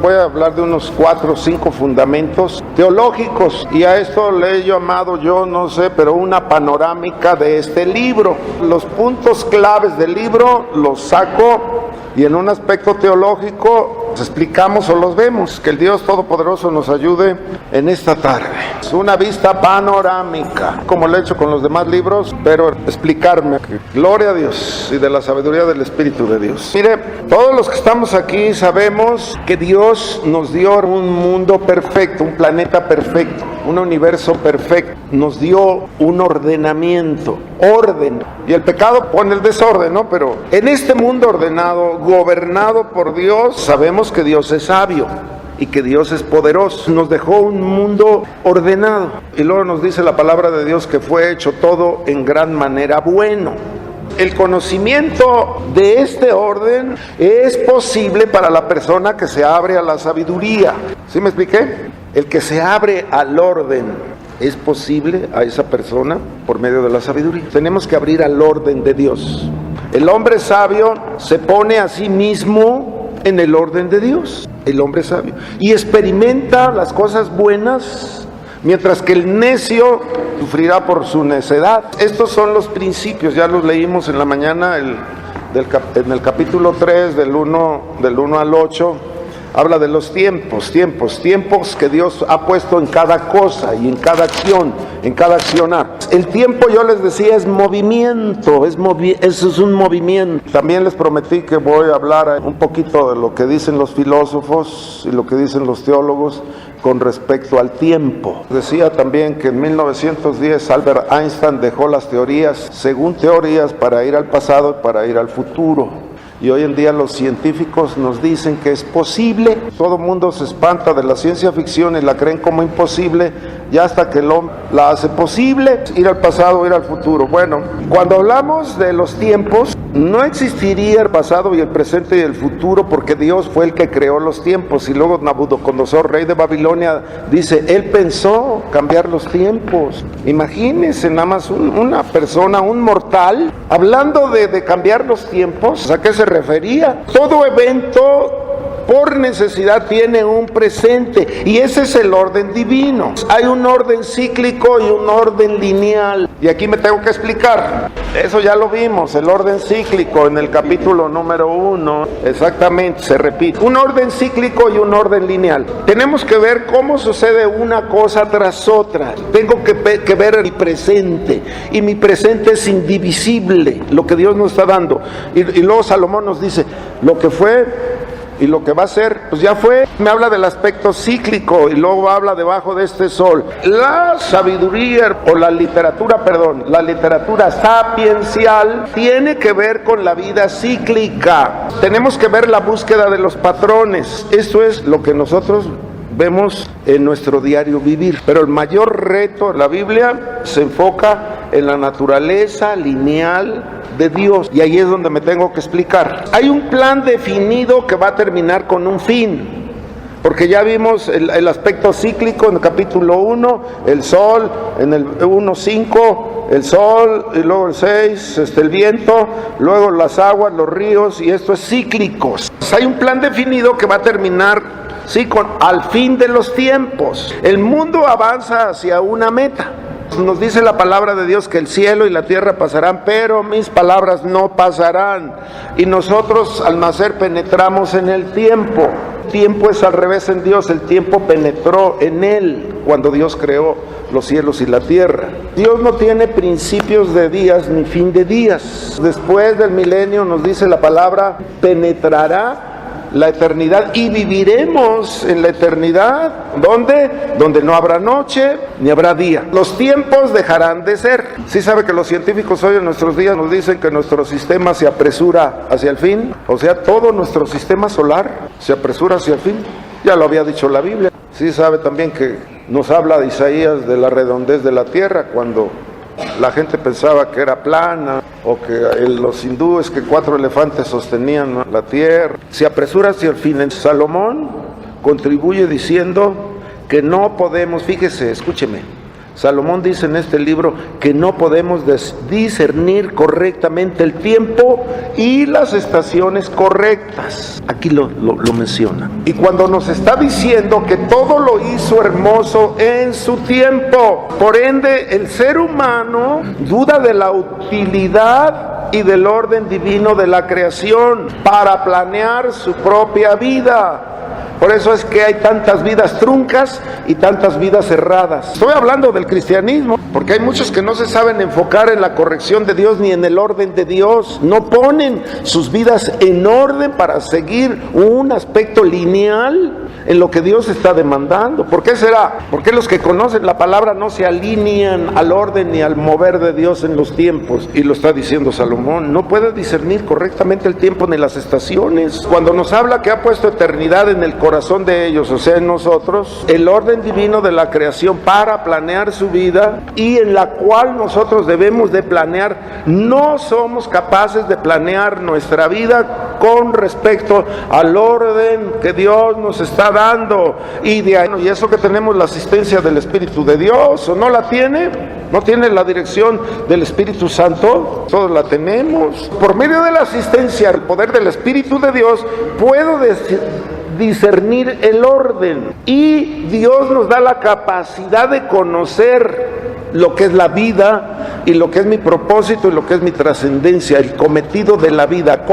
voy a hablar de unos 4 o 5 fundamentos teológicos, y a esto le he llamado yo, no sé, pero una panorámica de este libro. Los puntos claves del libro los saco y en un aspecto teológico los explicamos o los vemos. Que el Dios Todopoderoso nos ayude en esta tarde. Es una vista panorámica, como lo he hecho con los demás libros, pero explicarme. Gloria a Dios y de la sabiduría del Espíritu de Dios. Mire, todos los que estamos aquí sabemos que Dios nos dio un mundo perfecto, un planeta perfecto, un universo perfecto. Nos dio un ordenamiento, orden. Y el pecado pone el desorden, ¿no? Pero en este mundo ordenado, gobernado por Dios, sabemos que Dios es sabio y que Dios es poderoso. Nos dejó un mundo ordenado. Y luego nos dice la palabra de Dios que fue hecho todo en gran manera bueno. El conocimiento de este orden es posible para la persona que se abre a la sabiduría. ¿Sí me expliqué? El que se abre al orden es posible a esa persona por medio de la sabiduría. Tenemos que abrir al orden de Dios. El hombre sabio se pone a sí mismo en el orden de Dios. El hombre sabio. Y experimenta las cosas buenas, mientras que el necio sufrirá por su necedad. Estos son los principios, ya los leímos en la mañana, en el capítulo 3, del 1 al 8. Habla de los tiempos que Dios ha puesto en cada cosa y en cada acción, en cada accionar. El tiempo, yo les decía, es movimiento, eso es un movimiento. También les prometí que voy a hablar un poquito de lo que dicen los filósofos y lo que dicen los teólogos con respecto al tiempo. Decía también que en 1910 Albert Einstein dejó las teorías, según teorías, para ir al pasado y para ir al futuro. Y hoy en día los científicos nos dicen que es posible. Todo el mundo se espanta de la ciencia ficción y la creen como imposible, ya hasta que el hombre la hace posible, ir al pasado, ir al futuro. Bueno, cuando hablamos de los tiempos, no existiría el pasado y el presente y el futuro, porque Dios fue el que creó los tiempos. Y luego Nabucodonosor, rey de Babilonia, dice, él pensó cambiar los tiempos. Imagínense nada más una persona, un mortal, hablando de cambiar los tiempos. ¿A qué se refería? Todo evento por necesidad tiene un presente, y ese es el orden divino. Hay un orden cíclico y un orden lineal, y aquí me tengo que explicar. Eso ya lo vimos, el orden cíclico en el capítulo número 1, exactamente, se repite. Un orden cíclico y un orden lineal. Tenemos que ver cómo sucede una cosa tras otra. Tengo que ver mi presente, y mi presente es indivisible, lo que Dios nos está dando. Y luego Salomón nos dice, lo que fue y lo que va a ser, pues ya fue. Me habla del aspecto cíclico, y luego habla debajo de este sol. La sabiduría, o la literatura sapiencial, tiene que ver con la vida cíclica. Tenemos que ver la búsqueda de los patrones. Esto es lo que nosotros vemos en nuestro diario vivir. Pero el mayor reto de la Biblia se enfoca en la naturaleza lineal de Dios, y ahí es donde me tengo que explicar. Hay un plan definido que va a terminar con un fin, porque ya vimos el aspecto cíclico en el capítulo 1, el sol, en el 1:5, el sol, y luego el 6, el viento, luego las aguas, los ríos, y esto es cíclico. Hay un plan definido que va a terminar, sí, al fin de los tiempos. El mundo avanza hacia una meta. Nos dice la palabra de Dios que el cielo y la tierra pasarán, pero mis palabras no pasarán. Y nosotros al nacer penetramos en el tiempo. El tiempo es al revés en Dios, el tiempo penetró en Él cuando Dios creó los cielos y la tierra. Dios no tiene principios de días ni fin de días. Después del milenio, nos dice la palabra, penetrará la eternidad, y viviremos en la eternidad. ¿Dónde? Donde no habrá noche ni habrá día. Los tiempos dejarán de ser. Sí sabe que los científicos hoy en nuestros días nos dicen que nuestro sistema se apresura hacia el fin. O sea, todo nuestro sistema solar se apresura hacia el fin. Ya lo había dicho la Biblia. Sí sabe también que nos habla de Isaías de la redondez de la tierra, cuando la gente pensaba que era plana, o que los hindúes, que 4 elefantes sostenían la tierra. Se apresura hacia el fin. Salomón contribuye diciendo que no podemos, fíjese, escúcheme, Salomón dice en este libro que no podemos discernir correctamente el tiempo y las estaciones correctas. Aquí lo menciona. Y cuando nos está diciendo que todo lo hizo hermoso en su tiempo, por ende el ser humano duda de la utilidad y del orden divino de la creación para planear su propia vida. Por eso es que hay tantas vidas truncas y tantas vidas cerradas. Estoy hablando del cristianismo, porque hay muchos que no se saben enfocar en la corrección de Dios ni en el orden de Dios. No ponen sus vidas en orden para seguir un aspecto lineal en lo que Dios está demandando. ¿Por qué será? Porque los que conocen la palabra no se alinean al orden ni al mover de Dios en los tiempos. Y lo está diciendo Salomón, no puede discernir correctamente el tiempo ni las estaciones. Cuando nos habla que ha puesto eternidad en el corazón de ellos, o sea en nosotros, el orden divino de la creación para planear su vida y en la cual nosotros debemos de planear, no somos capaces de planear nuestra vida con respecto al orden que Dios nos está dando. Y de ahí, y eso que tenemos la asistencia del Espíritu de Dios, ¿o no la tiene? ¿No tiene la dirección del Espíritu Santo? Todos la tenemos. Por medio de la asistencia, el poder del Espíritu de Dios, puedo discernir el orden, y Dios nos da la capacidad de conocer lo que es la vida y lo que es mi propósito y lo que es mi trascendencia, el cometido de la vida,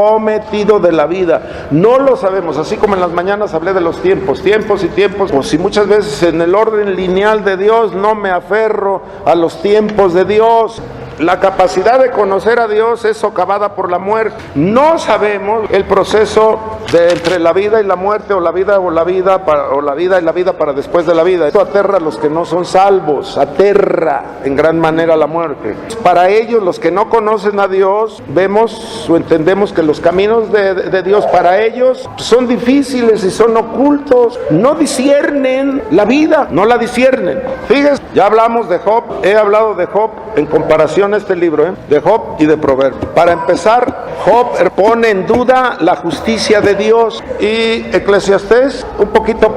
no lo sabemos. Así como en las mañanas hablé de los tiempos y tiempos, pues si muchas veces en el orden lineal de Dios no me aferro a los tiempos de Dios. La capacidad de conocer a Dios es socavada por la muerte. No sabemos el proceso de entre la vida y la muerte, o la vida y la vida para después de la vida. Esto aterra a los que no son salvos, aterra en gran manera la muerte. Para ellos, los que no conocen a Dios, vemos o entendemos que los caminos de Dios para ellos son difíciles y son ocultos. No disciernen la vida, no la disciernen. Fíjense, ya hablamos de Job, he hablado de Job en comparación a este libro, de Job y de Proverbios. Para empezar, Job pone en duda la justicia de Dios, y Eclesiastés un poquito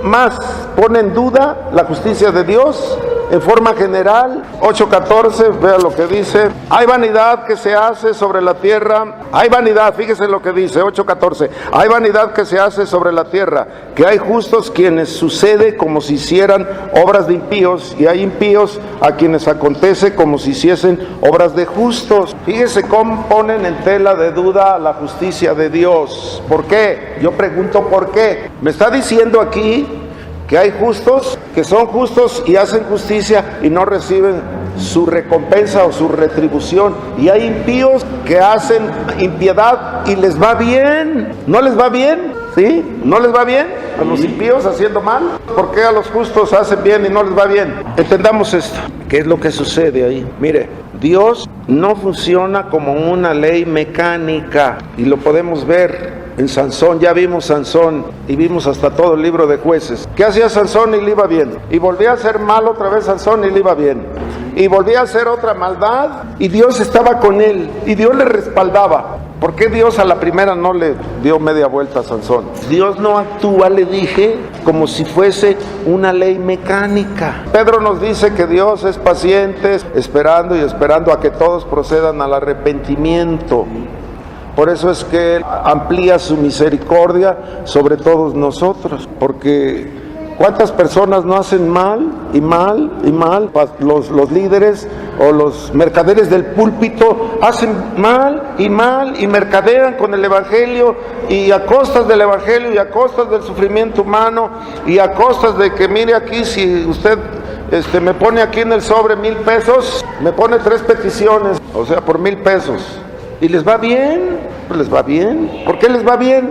más pone en duda la justicia de Dios en forma general. 8:14, vea lo que dice: hay vanidad que se hace sobre la tierra, hay vanidad, fíjese lo que dice 8:14, hay vanidad que se hace sobre la tierra, que hay justos quienes sucede como si hicieran obras de impíos, y hay impíos a quienes acontece como si hiciesen obras de justos. Fíjese cómo ponen en tela de duda la justicia de Dios. ¿Por qué? Yo pregunto, ¿por qué? Me está diciendo aquí que hay justos que son justos y hacen justicia y no reciben su recompensa o su retribución, y hay impíos que hacen impiedad y les va bien. ¿No les va bien? ¿Sí? ¿No les va bien a los impíos haciendo mal? ¿Por qué a los justos hacen bien y no les va bien? Entendamos esto. ¿Qué es lo que sucede ahí? Mire, Dios no funciona como una ley mecánica, y lo podemos ver en Sansón. Ya vimos Sansón y vimos hasta todo el libro de Jueces. ¿Qué hacía Sansón y le iba bien? Y volvía a hacer mal otra vez Sansón y le iba bien. Y volvía a hacer otra maldad y Dios estaba con él y Dios le respaldaba. ¿Por qué Dios a la primera no le dio media vuelta a Sansón? Dios no actúa, le dije, como si fuese una ley mecánica. Pedro nos dice que Dios es paciente, esperando y esperando a que todos procedan al arrepentimiento. Por eso es que Él amplía su misericordia sobre todos nosotros, porque ¿cuántas personas no hacen mal y mal y mal? Los líderes o los mercaderes del púlpito hacen mal y mercadean con el Evangelio, y a costas del Evangelio y a costas del sufrimiento humano y a costas de que, mire aquí, si usted me pone aquí en el sobre 1,000 pesos, me pone 3 peticiones, o sea, por 1,000 pesos. ¿Y les va bien? Pues les va bien. ¿Por qué les va bien?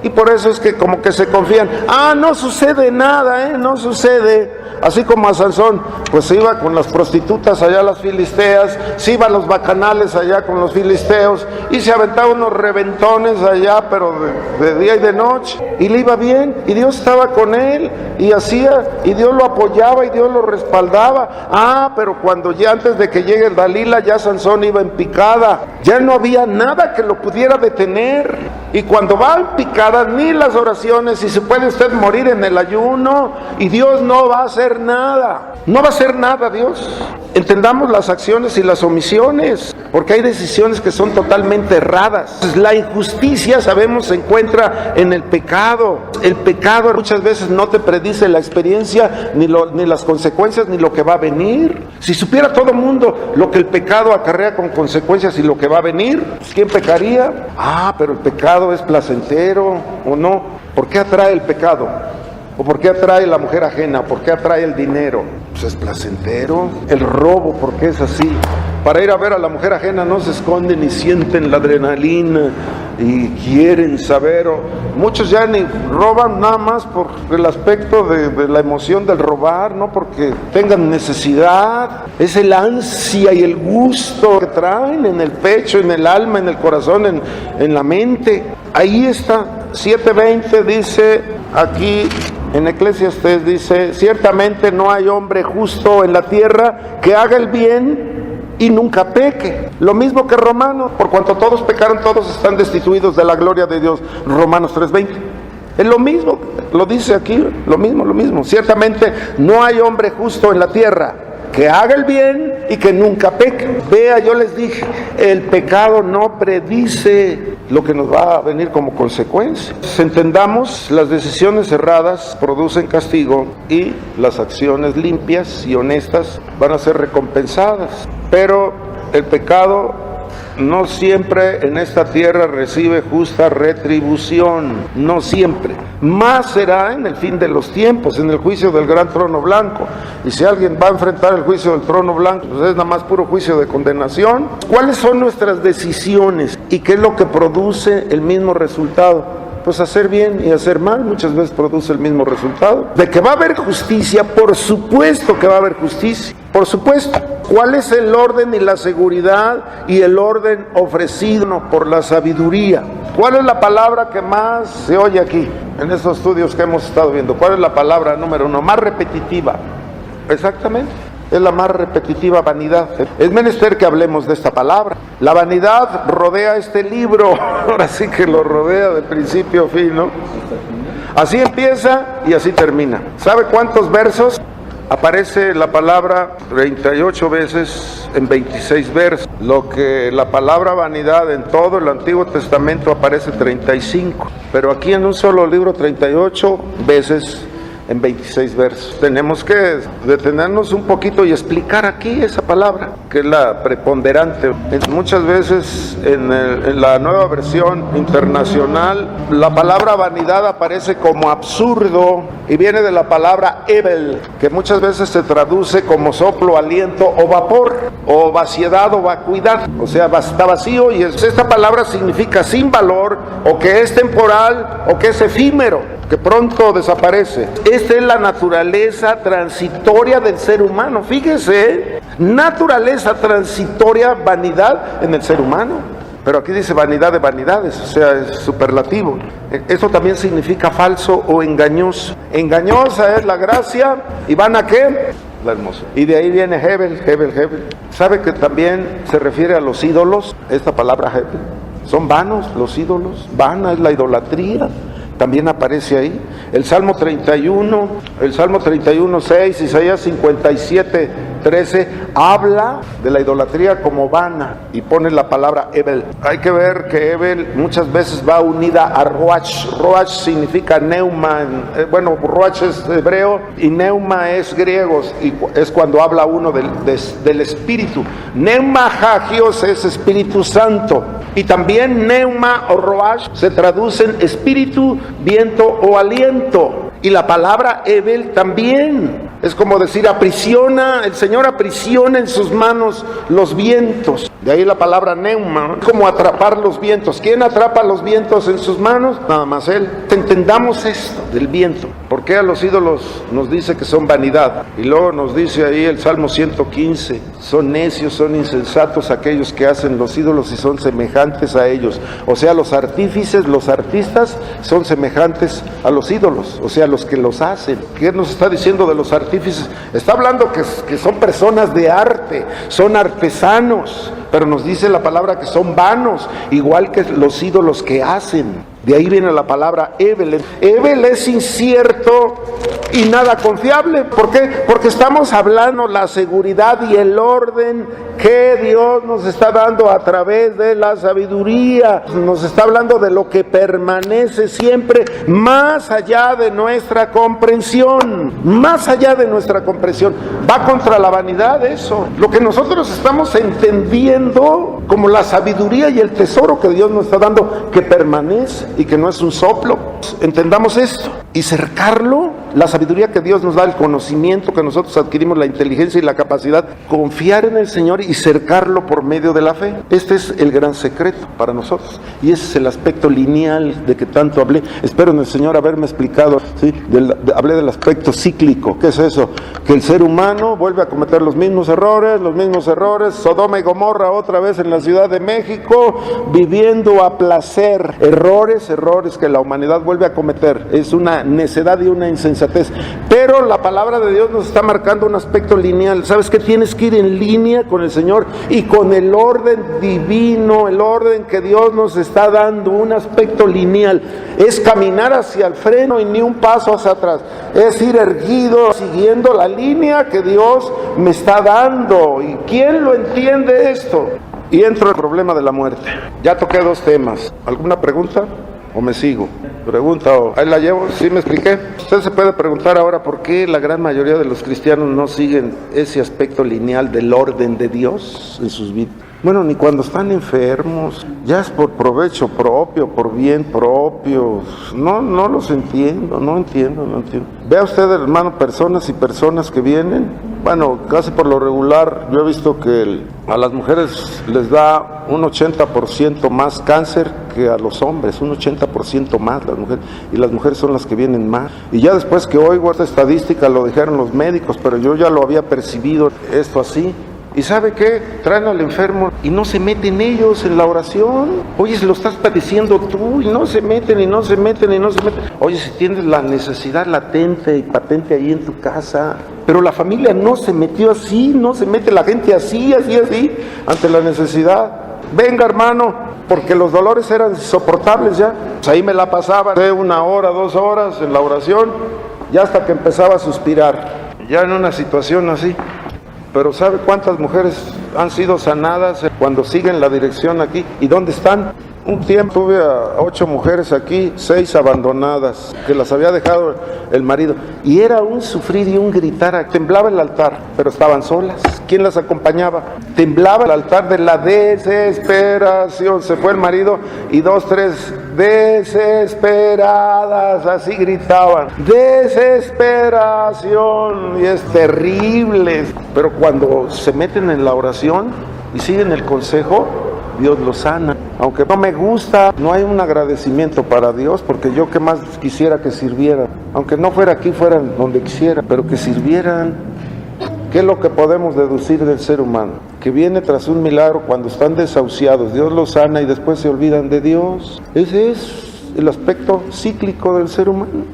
Y por eso es que como que se confían. No sucede nada, no sucede. Así como a Sansón, pues se iba con las prostitutas allá a las filisteas, se iba a los bacanales allá con los filisteos, y se aventaba unos reventones allá, pero de día y de noche, y le iba bien, y Dios estaba con él, y hacía, y Dios lo apoyaba, y Dios lo respaldaba. Pero cuando ya antes de que llegue el Dalila, ya Sansón iba en picada, ya no había nada que lo pudiera detener, y cuando va en picada nada, ni las oraciones, y se puede usted morir en el ayuno y Dios no va a hacer nada. No va a hacer nada Dios. Entendamos las acciones y las omisiones, porque hay decisiones que son totalmente erradas. La injusticia, sabemos, se encuentra en el pecado. El pecado muchas veces no te predice la experiencia, ni las consecuencias, ni lo que va a venir. Si supiera todo el mundo lo que el pecado acarrea con consecuencias y lo que va a venir, pues ¿quién pecaría? Pero el pecado es placentero, ¿o no? ¿Por qué atrae el pecado? ¿O por qué atrae la mujer ajena? ¿Por qué atrae el dinero? Pues es placentero. El robo, ¿por qué es así? Para ir a ver a la mujer ajena no se esconden y sienten la adrenalina y quieren saber. Muchos ya ni roban nada más por el aspecto de la emoción del robar, no porque tengan necesidad. Es el ansia y el gusto que traen en el pecho, en el alma, en el corazón, en la mente. Ahí está, 7:20 dice aquí en Eclesiastés, dice: ciertamente no hay hombre justo en la tierra que haga el bien y nunca peque. Lo mismo que Romanos, por cuanto todos pecaron, todos están destituidos de la gloria de Dios. Romanos 3:20. Es lo mismo, lo dice aquí, lo mismo. Ciertamente no hay hombre justo en la tierra que haga el bien y que nunca peque. Vea, yo les dije, el pecado no predice lo que nos va a venir como consecuencia. Entendamos, las decisiones erradas producen castigo y las acciones limpias y honestas van a ser recompensadas. Pero el pecado no siempre en esta tierra recibe justa retribución, no siempre. Más será en el fin de los tiempos, en el juicio del gran trono blanco. Y si alguien va a enfrentar el juicio del trono blanco, pues es nada más puro juicio de condenación. ¿Cuáles son nuestras decisiones y qué es lo que produce el mismo resultado? Pues hacer bien y hacer mal muchas veces produce el mismo resultado. De que va a haber justicia, por supuesto que va a haber justicia, por supuesto. ¿Cuál es el orden y la seguridad y el orden ofrecido por la sabiduría? ¿Cuál es la palabra que más se oye aquí en estos estudios que hemos estado viendo? ¿Cuál es la palabra número 1? Más repetitiva. Exactamente. Es la más repetitiva, vanidad. Es menester que hablemos de esta palabra. La vanidad rodea este libro. Ahora sí que lo rodea de principio a fin, ¿no? Así empieza y así termina. ¿Sabe cuántos versos? Aparece la palabra 38 veces en 26 versos. Lo que la palabra vanidad en todo el Antiguo Testamento aparece 35. Pero aquí en un solo libro 38 veces en 26 versos. Tenemos que detenernos un poquito y explicar aquí esa palabra, que es la preponderante. Muchas veces en la nueva versión internacional, la palabra vanidad aparece como absurdo y viene de la palabra ebel, que muchas veces se traduce como soplo, aliento o vapor, o vaciedad o vacuidad. O sea, está vacío, y esta palabra significa sin valor, o que es temporal, o que es efímero, que pronto desaparece. Esta es la naturaleza transitoria del ser humano. Fíjese, naturaleza transitoria, vanidad en el ser humano. Pero aquí dice vanidad de vanidades, o sea, es superlativo. Esto también significa falso o engañoso. Engañosa es la gracia, ¿y van a qué? La hermosura. Y de ahí viene Hebel. ¿Sabe que también se refiere a los ídolos? Esta palabra Hebel. Son vanos los ídolos, vana es la idolatría. También aparece ahí. El Salmo 31, 6, Isaías 57, 13, habla de la idolatría como vana y pone la palabra Ebel. Hay que ver que Ebel muchas veces va unida a Roach. Roach significa neuma. Roach es hebreo y neuma es griego, y es cuando habla uno del espíritu. Neuma hagios es Espíritu Santo. Y también neuma o roach se traducen espíritu, viento o aliento. Y la palabra Ebel también es como decir aprisiona, el Señor aprisiona en sus manos los vientos. De ahí la palabra neuma, como atrapar los vientos. ¿Quién atrapa los vientos en sus manos? Nada más Él. Entendamos esto del viento. ¿Por qué a los ídolos nos dice que son vanidad? Y luego nos dice ahí el Salmo 115, son necios, son insensatos aquellos que hacen los ídolos y son semejantes a ellos. O sea, los artífices, los artistas son semejantes a los ídolos, o sea, los que los hacen. ¿Qué nos está diciendo de los artífices? Está hablando que son personas de arte, son artesanos, pero nos dice la palabra que son vanos, igual que los ídolos que hacen. De ahí viene la palabra Evel. Evel es incierto y nada confiable. ¿Por qué? Porque estamos hablando la seguridad y el orden que Dios nos está dando a través de la sabiduría. Nos está hablando de lo que permanece siempre más allá de nuestra comprensión. Más allá de nuestra comprensión. Va contra la vanidad eso. Lo que nosotros estamos entendiendo como la sabiduría y el tesoro que Dios nos está dando, que permanece y que no es un soplo. Entendamos esto y cercarlo, la sabiduría que Dios nos da, el conocimiento que nosotros adquirimos, la inteligencia y la capacidad, confiar en el Señor y cercarlo por medio de la fe. Este es el gran secreto para nosotros y ese es el aspecto lineal de que tanto hablé. Espero en el Señor haberme explicado, ¿sí? Hablé del aspecto cíclico. ¿Qué es eso? Que el ser humano vuelve a cometer los mismos errores, Sodoma y Gomorra otra vez en la Ciudad de México, viviendo a placer, errores que la humanidad vuelve a cometer. Es una necedad y una insensatez, pero la palabra de Dios nos está marcando un aspecto lineal. ¿Sabes qué? Tienes que ir en línea con el Señor y con el orden divino, el orden que Dios nos está dando, un aspecto lineal. Es caminar hacia el freno y ni un paso hacia atrás, es ir erguido, siguiendo la línea que Dios me está dando. ¿Y quién lo entiende esto? Y entro al problema de la muerte. Ya toqué dos temas. ¿Alguna pregunta? ¿O me sigo? Pregunta, o ahí la llevo, ¿sí me expliqué? Usted se puede preguntar ahora por qué la gran mayoría de los cristianos no siguen ese aspecto lineal del orden de Dios en sus vidas. Bueno, ni cuando están enfermos, ya es por provecho propio, por bien propio. No los entiendo, no entiendo. Vea usted, hermano, personas y personas que vienen, bueno, casi por lo regular, yo he visto que a las mujeres les da un 80% más cáncer que a los hombres, un 80% más las mujeres, y las mujeres son las que vienen más. Y ya después que oigo esta estadística, lo dijeron los médicos, pero yo ya lo había percibido esto así. ¿Y sabe qué? Traen al enfermo y no se meten ellos en la oración. Oye, si lo estás padeciendo tú, y no se meten. Oye, si tienes la necesidad latente y patente ahí en tu casa, pero la familia no se metió así, no se mete la gente así, ante la necesidad. Venga, hermano, porque los dolores eran insoportables ya. Pues ahí me la pasaba de 1 hora, 2 horas en la oración, ya hasta que empezaba a suspirar, ya en una situación así. Pero ¿sabe cuántas mujeres han sido sanadas cuando siguen la dirección aquí? ¿Y dónde están? Un tiempo tuve a 8 mujeres aquí, 6 abandonadas, que las había dejado el marido. Y era un sufrir y un gritar. Temblaba el altar, pero estaban solas. ¿Quién las acompañaba? Temblaba el altar de la desesperación. Se fue el marido y 2, 3 desesperadas, así gritaban. Desesperación. Y es terrible. Pero cuando se meten en la oración y siguen el consejo, Dios los sana. Aunque no me gusta, no hay un agradecimiento para Dios, porque yo que más quisiera que sirvieran, aunque no fuera aquí, fueran donde quisiera, pero que sirvieran. ¿Qué es lo que podemos deducir del ser humano? Que viene tras un milagro cuando están desahuciados, Dios los sana y después se olvidan de Dios. Ese es el aspecto cíclico del ser humano.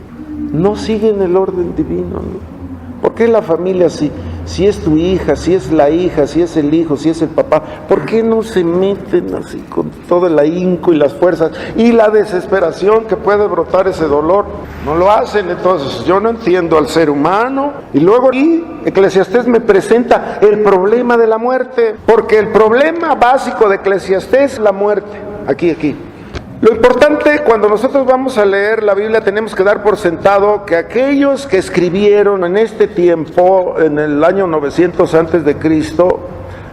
No siguen el orden divino, ¿no? ¿Por qué la familia así? Si es tu hija, si es la hija, si es el hijo, si es el papá, ¿por qué no se meten así con todo el ahínco y las fuerzas y la desesperación que puede brotar ese dolor? No lo hacen. Entonces yo no entiendo al ser humano. Y luego aquí Eclesiastés me presenta el problema de la muerte, porque el problema básico de Eclesiastés es la muerte. Aquí. Lo importante, cuando nosotros vamos a leer la Biblia, tenemos que dar por sentado que aquellos que escribieron en este tiempo, en el año 900 antes de Cristo,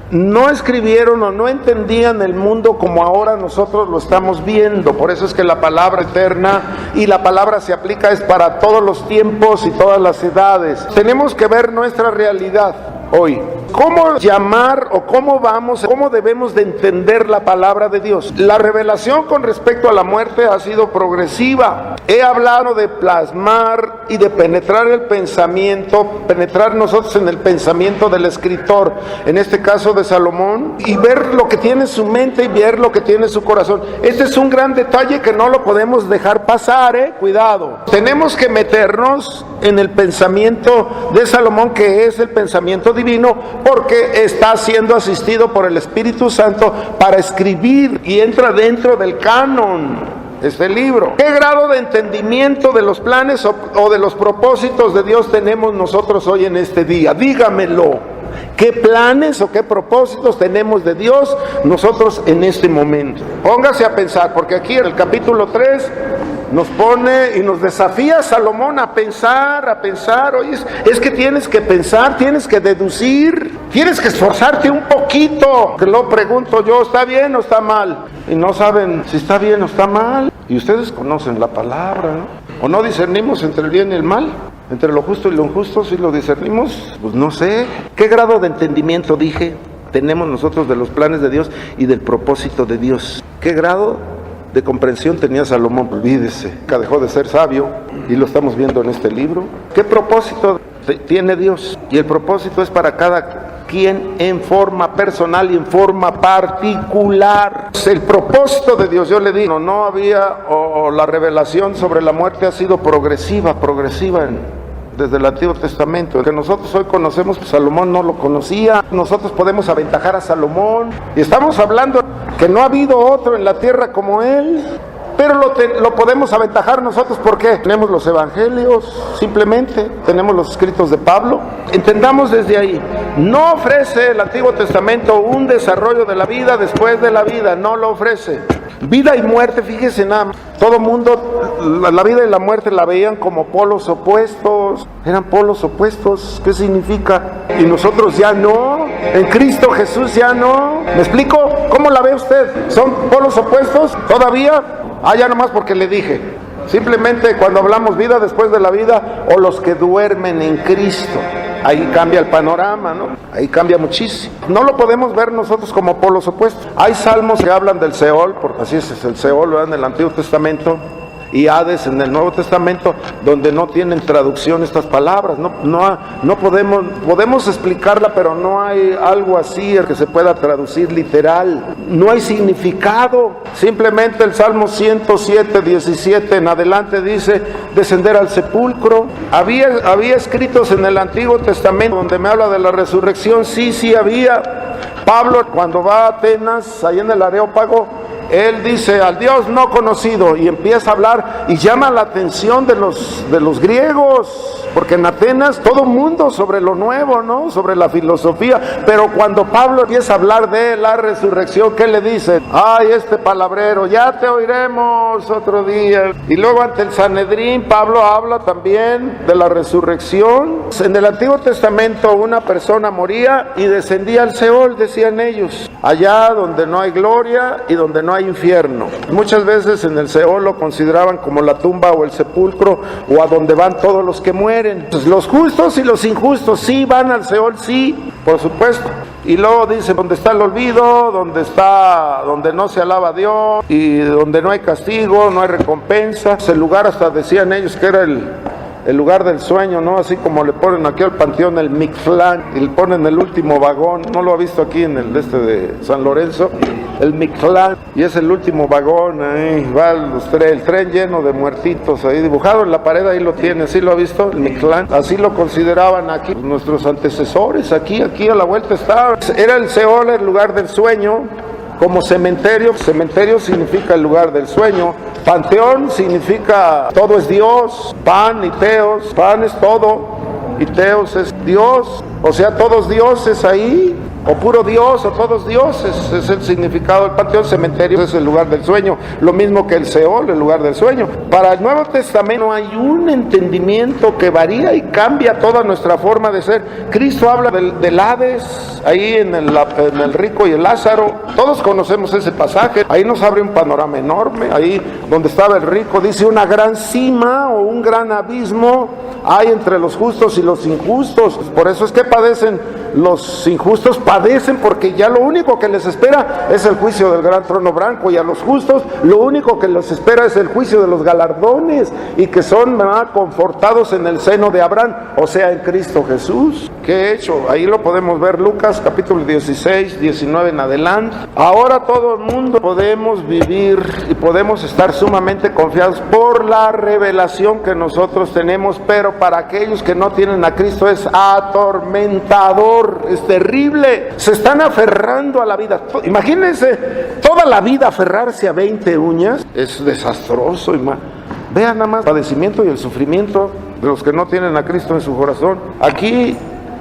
no escribieron o no entendían el mundo como ahora nosotros lo estamos viendo. Por eso es que la palabra eterna y la palabra se aplica es para todos los tiempos y todas las edades. Tenemos que ver nuestra realidad hoy. ¿Cómo llamar o cómo debemos de entender la palabra de Dios? La revelación con respecto a la muerte ha sido progresiva. He hablado de plasmar y de penetrar el pensamiento, penetrar nosotros en el pensamiento del escritor, en este caso de Salomón, y ver lo que tiene su mente y ver lo que tiene su corazón. Este es un gran detalle que no lo podemos dejar pasar, cuidado. Tenemos que meternos en el pensamiento de Salomón, que es el pensamiento divino, porque está siendo asistido por el Espíritu Santo para escribir y entra dentro del canon. este libro. ¿Qué grado de entendimiento de los planes o de los propósitos de Dios tenemos nosotros hoy en este día? Dígamelo. ¿Qué planes o qué propósitos tenemos de Dios nosotros en este momento? Póngase a pensar, porque aquí en el capítulo 3 nos pone y nos desafía Salomón a pensar. Oye, es que tienes que pensar, tienes que deducir, tienes que esforzarte un poquito. Que lo pregunto yo, ¿está bien o está mal? Y no saben si está bien o está mal. Y ustedes conocen la palabra, ¿no? ¿O no discernimos entre el bien y el mal? Entre lo justo y lo injusto, ¿sí lo discernimos? Pues no sé. ¿Qué grado de entendimiento, dije, tenemos nosotros de los planes de Dios y del propósito de Dios? ¿Qué grado de comprensión tenía Salomón? Olvídese, que dejó de ser sabio y lo estamos viendo en este libro. ¿Qué propósito tiene Dios? Y el propósito es para cada quien en forma personal y en forma particular. El propósito de Dios, yo le digo, no había, o la revelación sobre la muerte ha sido progresiva desde el Antiguo Testamento. El que nosotros hoy conocemos, pues Salomón no lo conocía. Nosotros podemos aventajar a Salomón. Y estamos hablando que no ha habido otro en la tierra como él. Pero lo podemos aventajar nosotros, ¿por qué? Tenemos los evangelios, simplemente, tenemos los escritos de Pablo. Entendamos desde ahí, no ofrece el Antiguo Testamento un desarrollo de la vida después de la vida, no lo ofrece. Vida y muerte, fíjese nada, todo mundo, la vida y la muerte la veían como polos opuestos, eran polos opuestos. ¿Qué significa? Y nosotros ya no, en Cristo Jesús ya no. ¿Me explico? ¿Cómo la ve usted? ¿Son polos opuestos todavía? Ya nomás porque le dije. Simplemente cuando hablamos vida después de la vida, o los que duermen en Cristo, ahí cambia el panorama, ¿no? Ahí cambia muchísimo. No lo podemos ver nosotros como polos opuestos. Hay salmos que hablan del Seol, porque así es el Seol, ¿verdad? En el Antiguo Testamento, y Hades en el Nuevo Testamento, donde no tienen traducción estas palabras. No podemos explicarla, pero no hay algo así el que se pueda traducir literal. No hay significado. Simplemente el Salmo 107, 17 en adelante dice: descender al sepulcro. Había escritos en el Antiguo Testamento donde me habla de la resurrección. Sí había. Pablo, cuando va a Atenas, ahí en el Areópago, él dice al Dios no conocido, y empieza a hablar y llama la atención de los griegos, porque en Atenas todo mundo sobre lo nuevo, ¿no? Sobre la filosofía. Pero cuando Pablo empieza a hablar de la resurrección, ¿qué le dicen? Ay, este palabrero, ya te oiremos otro día. Y luego ante el Sanedrín, Pablo habla también de la resurrección. En el Antiguo Testamento una persona moría y descendía al Seol, decían ellos, allá donde no hay gloria y donde no hay infierno. Muchas veces en el Seol lo consideraban como la tumba o el sepulcro, o a donde van todos los que mueren. Entonces, los justos y los injustos sí van al Seol, sí, por supuesto. Y luego dice, donde está el olvido, donde no se alaba a Dios, y donde no hay castigo, no hay recompensa. Ese lugar, hasta decían ellos que era el lugar del sueño, ¿no? Así como le ponen aquí al panteón el Mictlán, y le ponen el último vagón. ¿No lo ha visto aquí en el de San Lorenzo? El Mictlán, y es el último vagón, ahí va el tren lleno de muertitos ahí dibujado en la pared, ahí lo tiene. ¿Sí lo ha visto? El Mictlán, así lo consideraban aquí nuestros antecesores. Aquí a la vuelta estaba. Era el Seol, el lugar del sueño. Como cementerio significa el lugar del sueño. Panteón significa todo es Dios. Pan y teos, pan es todo y teos es Dios, o sea, todos dioses ahí, o puro Dios, o todos dioses, es el significado del panteón. Cementerio es el lugar del sueño, lo mismo que el Seol, el lugar del sueño. Para el Nuevo Testamento hay un entendimiento que varía y cambia toda nuestra forma de ser. Cristo habla del Hades, ahí en el rico y el Lázaro. Todos conocemos ese pasaje. Ahí nos abre un panorama enorme. Ahí donde estaba el rico, dice: una gran cima o un gran abismo hay entre los justos y los injustos. Por eso es que padecen los injustos, padecen porque ya lo único que les espera es el juicio del gran trono blanco, y a los justos lo único que les espera es el juicio de los galardones, y que son confortados en el seno de Abraham, o sea, en Cristo Jesús. ¿Qué he hecho? Ahí lo podemos ver, Lucas capítulo 16, 19 en adelante. Ahora todo el mundo podemos vivir y podemos estar sumamente confiados por la revelación que nosotros tenemos, pero para aquellos que no tienen a Cristo es atormentador, es terrible. Se están aferrando a la vida. Imagínense toda la vida aferrarse a 20 uñas es desastroso. Vean nada más el padecimiento y el sufrimiento de los que no tienen a Cristo en su corazón. Aquí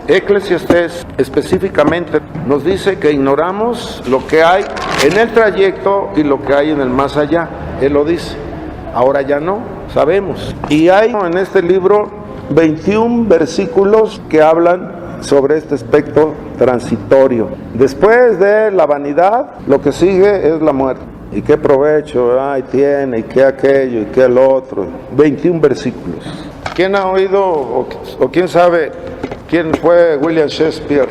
Eclesiastés específicamente nos dice que ignoramos lo que hay en el trayecto y lo que hay en el más allá. Él lo dice. Ahora ya no, sabemos. Y hay en este libro 21 versículos que hablan sobre este aspecto transitorio. Después de la vanidad, lo que sigue es la muerte. ¿Y qué provecho tiene? ¿Y qué aquello? ¿Y qué el otro? 21 versículos. ¿Quién ha oído o quién sabe quién fue William Shakespeare?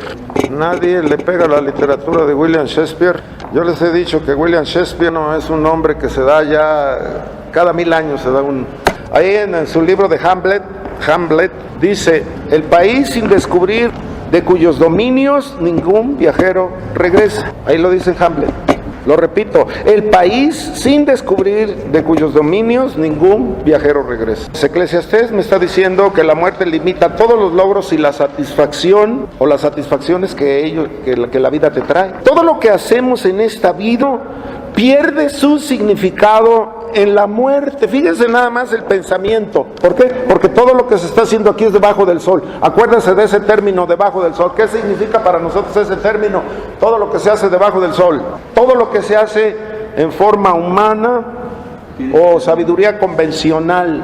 Nadie le pega a la literatura de William Shakespeare. Yo les he dicho que William Shakespeare no es un hombre que se da ya, cada 1000 años se da un... Ahí en su libro de Hamlet dice: el país sin descubrir, de cuyos dominios ningún viajero regresa. Ahí lo dice Hamlet. Lo repito, el país sin descubrir, de cuyos dominios ningún viajero regresa. Eclesiastés me está diciendo que la muerte limita todos los logros y la satisfacción o las satisfacciones que la vida te trae. Todo lo que hacemos en esta vida pierde su significado en la muerte. Fíjense nada más el pensamiento. ¿Por qué? Porque todo lo que se está haciendo aquí es debajo del sol. Acuérdense de ese término, debajo del sol. ¿Qué significa para nosotros ese término? Todo lo que se hace debajo del sol. Todo lo que se hace en forma humana o sabiduría convencional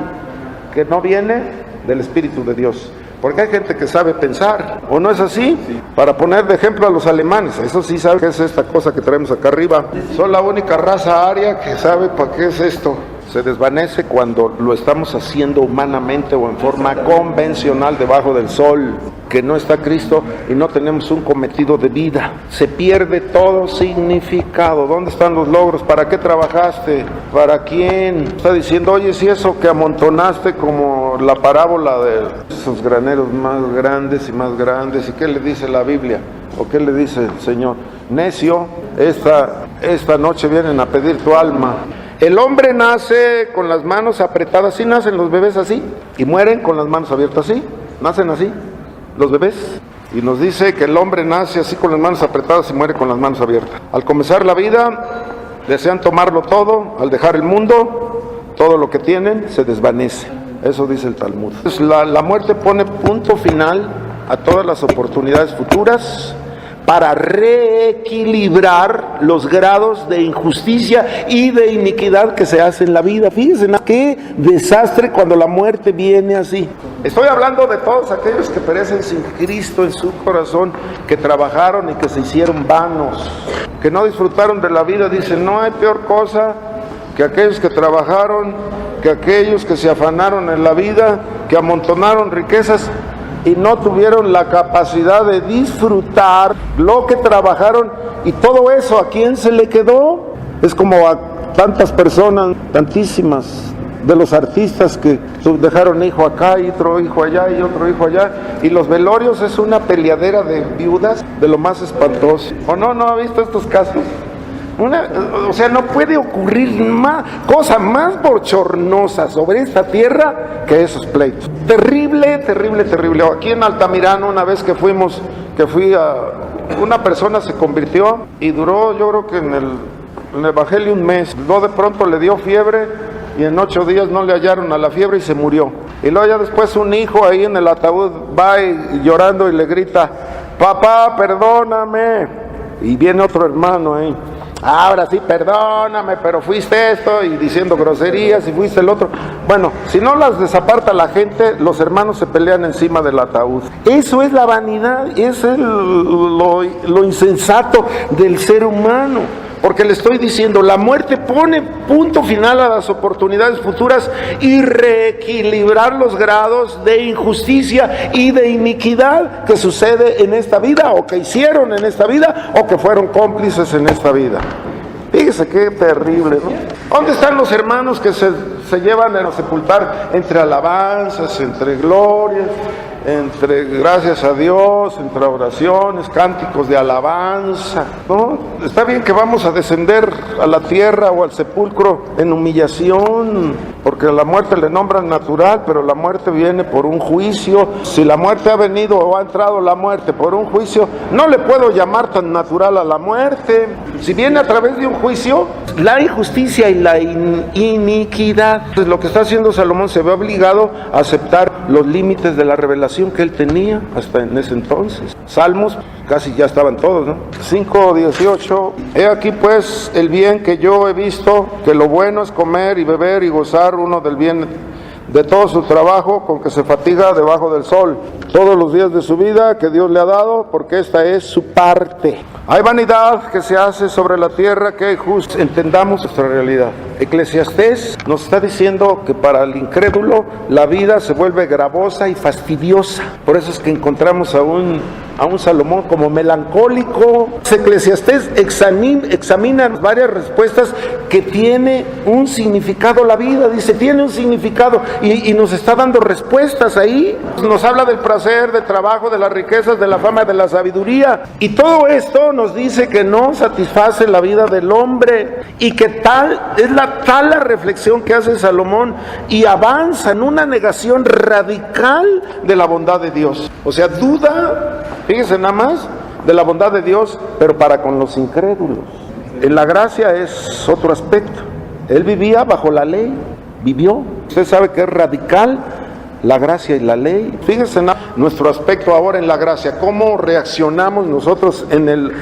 que no viene del Espíritu de Dios. Porque hay gente que sabe pensar, ¿o no es así? Para poner de ejemplo a los alemanes, eso sí sabe qué es esta cosa que traemos acá arriba. Son la única raza aria que sabe para qué es esto. Se desvanece cuando lo estamos haciendo humanamente o en forma convencional debajo del sol, que no está Cristo y no tenemos un cometido de vida. Se pierde todo significado. ¿Dónde están los logros? ¿Para qué trabajaste? ¿Para quién? Está diciendo, oye, si eso que amontonaste como la parábola de esos graneros más grandes, ¿y qué le dice la Biblia? ¿O qué le dice el Señor? Necio, esta noche vienen a pedir tu alma. El hombre nace con las manos apretadas. ¿Sí nacen los bebés así? Y mueren con las manos abiertas, ¿sí? Nacen así los bebés. Y nos dice que el hombre nace así con las manos apretadas y muere con las manos abiertas. Al comenzar la vida, desean tomarlo todo. Al dejar el mundo, todo lo que tienen se desvanece. Eso dice el Talmud. Entonces, la muerte pone punto final a todas las oportunidades futuras para reequilibrar los grados de injusticia y de iniquidad que se hace en la vida. Fíjense, qué desastre cuando la muerte viene así. Estoy hablando de todos aquellos que perecen sin Cristo en su corazón, que trabajaron y que se hicieron vanos, que no disfrutaron de la vida. Dicen, no hay peor cosa que aquellos que trabajaron, que aquellos que se afanaron en la vida, que amontonaron riquezas y no tuvieron la capacidad de disfrutar lo que trabajaron. Y todo eso, ¿a quién se le quedó? Es como a tantas personas, tantísimas, de los artistas que dejaron hijo acá y otro hijo allá y otro hijo allá. Y los velorios es una peleadera de viudas de lo más espantoso. ¿O no ha visto estos casos? O sea, no puede ocurrir cosa más bochornosa sobre esta tierra que esos pleitos. Terrible, terrible, terrible. Aquí en Altamirano, una vez que fui una persona se convirtió y duró, yo creo que en el Evangelio un mes. Luego de pronto le dio fiebre y en 8 días no le hallaron a la fiebre y se murió. Y luego ya después un hijo ahí en el ataúd va llorando y le grita, papá, perdóname. Y viene otro hermano ahí. Ahora sí, perdóname, pero fuiste esto, y diciendo groserías, y fuiste el otro. Bueno, si no las desaparta la gente, los hermanos se pelean encima del ataúd. Eso es la vanidad, eso es lo insensato del ser humano. Porque le estoy diciendo, la muerte pone punto final a las oportunidades futuras y reequilibrar los grados de injusticia y de iniquidad que sucede en esta vida, o que hicieron en esta vida, o que fueron cómplices en esta vida. Fíjese qué terrible, ¿no? ¿Dónde están los hermanos que se llevan a sepultar entre alabanzas, entre glorias, entre gracias a Dios, entre oraciones, cánticos de alabanza, ¿no? Está bien que vamos a descender a la tierra o al sepulcro en humillación, porque a la muerte le nombran natural, pero la muerte viene por un juicio. Si la muerte ha venido o ha entrado la muerte por un juicio, no le puedo llamar tan natural a la muerte. Si viene a través de un juicio, la injusticia y la iniquidad, pues lo que está haciendo Salomón, se ve obligado a aceptar los límites de la revelación que él tenía hasta en ese entonces. Salmos, casi ya estaban todos, ¿no? 5:18, he aquí pues el bien que yo he visto, que lo bueno es comer y beber y gozar uno del bien de todo su trabajo con que se fatiga debajo del sol, todos los días de su vida que Dios le ha dado, porque esta es su parte. Hay vanidad que se hace sobre la tierra, que justo entendamos nuestra realidad. Eclesiastés nos está diciendo que para el incrédulo la vida se vuelve gravosa y fastidiosa. Por eso es que encontramos a un Salomón como melancólico. Eclesiastés examina varias respuestas que tiene un significado la vida. Dice, tiene un significado y nos está dando respuestas ahí. Nos habla del placer, del trabajo, de las riquezas, de la fama, de la sabiduría. Y todo esto nos dice que no satisface la vida del hombre y que tal es la reflexión que hace Salomón y avanza en una negación radical de la bondad de Dios. O sea, duda, fíjense nada más, de la bondad de Dios, pero para con los incrédulos. En la gracia es otro aspecto. Él vivía bajo la ley, vivió. Usted sabe que es radical la gracia y la ley. Fíjense en nuestro aspecto ahora en la gracia, cómo reaccionamos nosotros en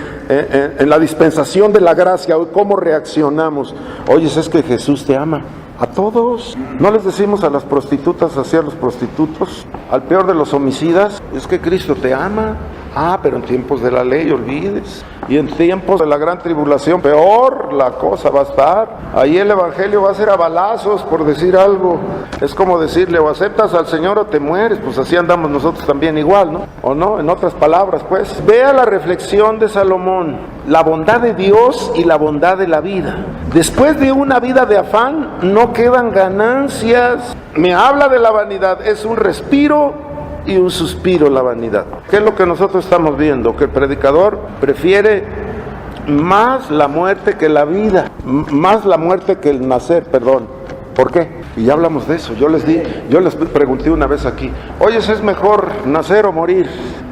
la dispensación de la gracia, cómo reaccionamos. Oye, es que Jesús te ama. A todos. No les decimos a las prostitutas así a los prostitutos, al peor de los homicidas, es que Cristo te ama. Ah, pero en tiempos de la ley, olvides. Y en tiempos de la gran tribulación, peor la cosa va a estar. Ahí el evangelio va a ser a balazos, por decir algo. Es como decirle, o aceptas al Señor o te mueres. Pues así andamos nosotros también igual, ¿no? ¿O no? En otras palabras, pues. Vea la reflexión de Salomón. La bondad de Dios y la bondad de la vida. Después de una vida de afán, no quedan ganancias. Me habla de la vanidad. Es un respiro y un suspiro la vanidad. ¿Qué es lo que nosotros estamos viendo? Que el predicador prefiere más la muerte que la vida, más la muerte que el nacer, perdón. ¿Por qué? Y ya hablamos de eso. Yo les pregunté una vez aquí, oye, ¿es mejor nacer o morir?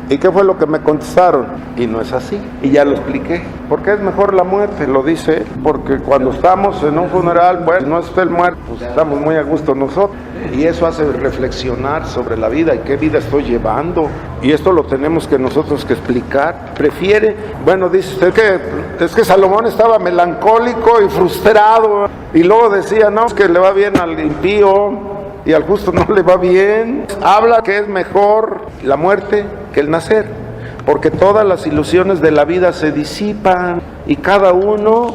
¿Y qué fue lo que me contestaron? Y no es así. Y ya lo expliqué. ¿Por qué es mejor la muerte? Lo dice él. Porque cuando estamos en un funeral, bueno, no está el muerto, pues estamos muy a gusto nosotros. Y eso hace reflexionar sobre la vida y qué vida estoy llevando. Y esto lo tenemos que nosotros que explicar. Prefiere, bueno, dice usted es que Salomón estaba melancólico y frustrado. Y luego decía, no, es que le va bien al impío y al justo no le va bien. Habla que es mejor la muerte que el nacer, porque todas las ilusiones de la vida se disipan y cada uno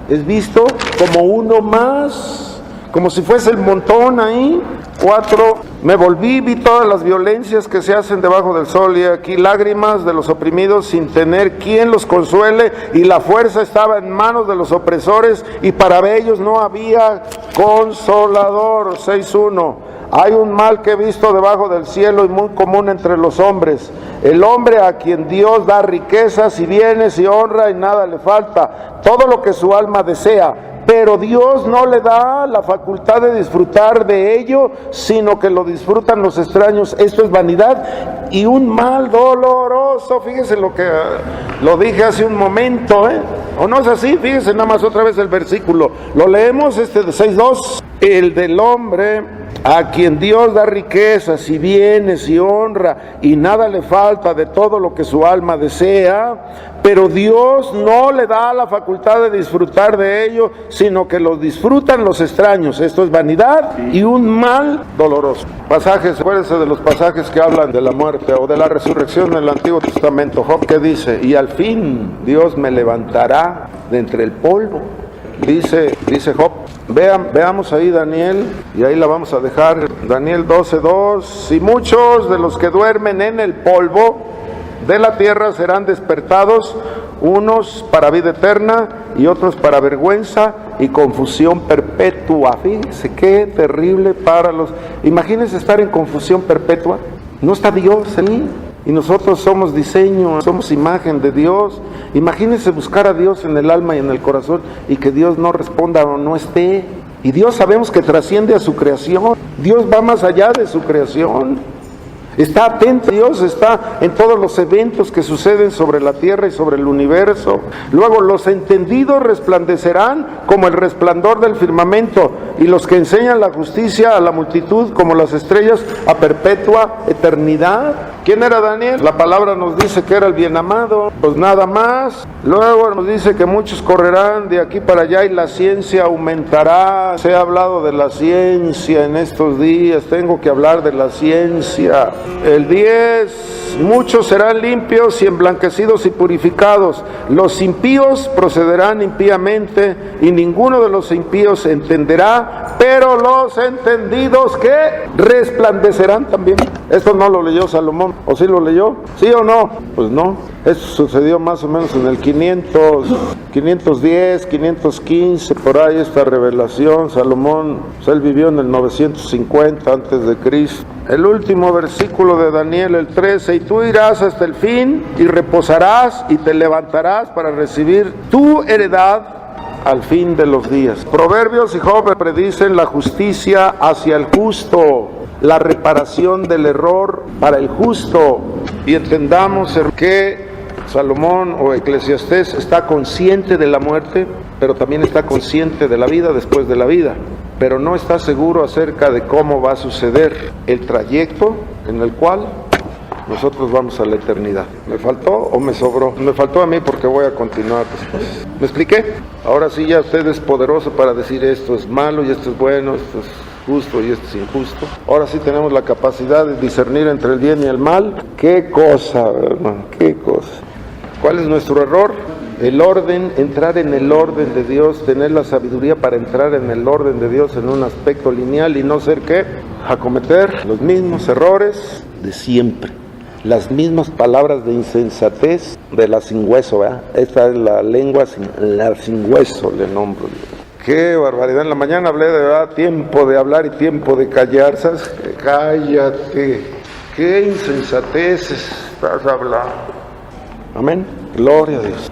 es visto como uno más, como si fuese el montón ahí. 4, me volví, vi todas las violencias que se hacen debajo del sol y aquí lágrimas de los oprimidos sin tener quien los consuele, y la fuerza estaba en manos de los opresores y para ellos no había consolador. 6:1, hay un mal que he visto debajo del cielo y muy común entre los hombres, el hombre a quien Dios da riquezas y bienes y honra y nada le falta, todo lo que su alma desea, pero Dios no le da la facultad de disfrutar de ello, sino que lo disfrutan los extraños. Esto es vanidad y un mal doloroso. Fíjense lo que lo dije hace un momento, ¿o no es así? Fíjense nada más otra vez el versículo. Lo leemos, de 6:2. El del hombre a quien Dios da riquezas y bienes y honra y nada le falta de todo lo que su alma desea, pero Dios no le da la facultad de disfrutar de ello, sino que lo disfrutan los extraños. Esto es vanidad y un mal doloroso. Pasajes, acuérdense de los pasajes que hablan de la muerte o de la resurrección en el Antiguo Testamento. Job, ¿qué dice? Y al fin Dios me levantará de entre el polvo. Dice Job. Veamos ahí Daniel, y ahí la vamos a dejar. Daniel 12:2. Y muchos de los que duermen en el polvo de la tierra serán despertados, unos para vida eterna y otros para vergüenza y confusión perpetua. Fíjense qué terrible para los... Imagínense estar en confusión perpetua. No está Dios ahí. Y nosotros somos diseño, somos imagen de Dios. Imagínense buscar a Dios en el alma y en el corazón y que Dios no responda o no esté. Y Dios sabemos que trasciende a su creación. Dios va más allá de su creación. Está atento, Dios está en todos los eventos que suceden sobre la tierra y sobre el universo. Luego, los entendidos resplandecerán como el resplandor del firmamento, y los que enseñan la justicia a la multitud como las estrellas a perpetua eternidad. ¿Quién era Daniel? La palabra nos dice que era el bien amado, pues nada más. Luego nos dice que muchos correrán de aquí para allá y la ciencia aumentará. Se ha hablado de la ciencia en estos días, tengo que hablar de la ciencia. El 10, muchos serán limpios y emblanquecidos y purificados. Los impíos procederán impíamente y ninguno de los impíos entenderá, pero los entendidos ¿qué? Resplandecerán también. Esto no lo leyó Salomón, ¿o sí lo leyó? ¿Sí o no? Pues no. Esto sucedió más o menos en el 510, 515, por ahí esta revelación. Salomón, pues él vivió en el 950 antes de Cristo. El último versículo de Daniel, el 13, y tú irás hasta el fin y reposarás y te levantarás para recibir tu heredad al fin de los días. Proverbios y Job predicen la justicia hacia el justo, la reparación del error para el justo. Y entendamos que Salomón o Eclesiastés está consciente de la muerte, pero también está consciente de la vida después de la vida, pero no está seguro acerca de cómo va a suceder el trayecto en el cual nosotros vamos a la eternidad. ¿Me faltó o me sobró? Me faltó a mí porque voy a continuar después. ¿Me expliqué? Ahora sí ya usted es poderoso para decir esto es malo y esto es bueno, esto es justo y esto es injusto. Ahora sí tenemos la capacidad de discernir entre el bien y el mal. ¡Qué cosa, hermano! ¡Qué cosa! ¿Cuál es nuestro error? El orden, entrar en el orden de Dios, tener la sabiduría para entrar en el orden de Dios en un aspecto lineal y no ser ¿qué? A cometer los mismos errores de siempre. Las mismas palabras de insensatez de la sin hueso, ¿verdad? Esta es la lengua la sin hueso, le nombro yo. Qué barbaridad. En la mañana hablé de ¿verdad? Tiempo de hablar y tiempo de callar. ¿Sabes? Cállate. Qué insensatez estás hablando. Amén. Gloria a Dios.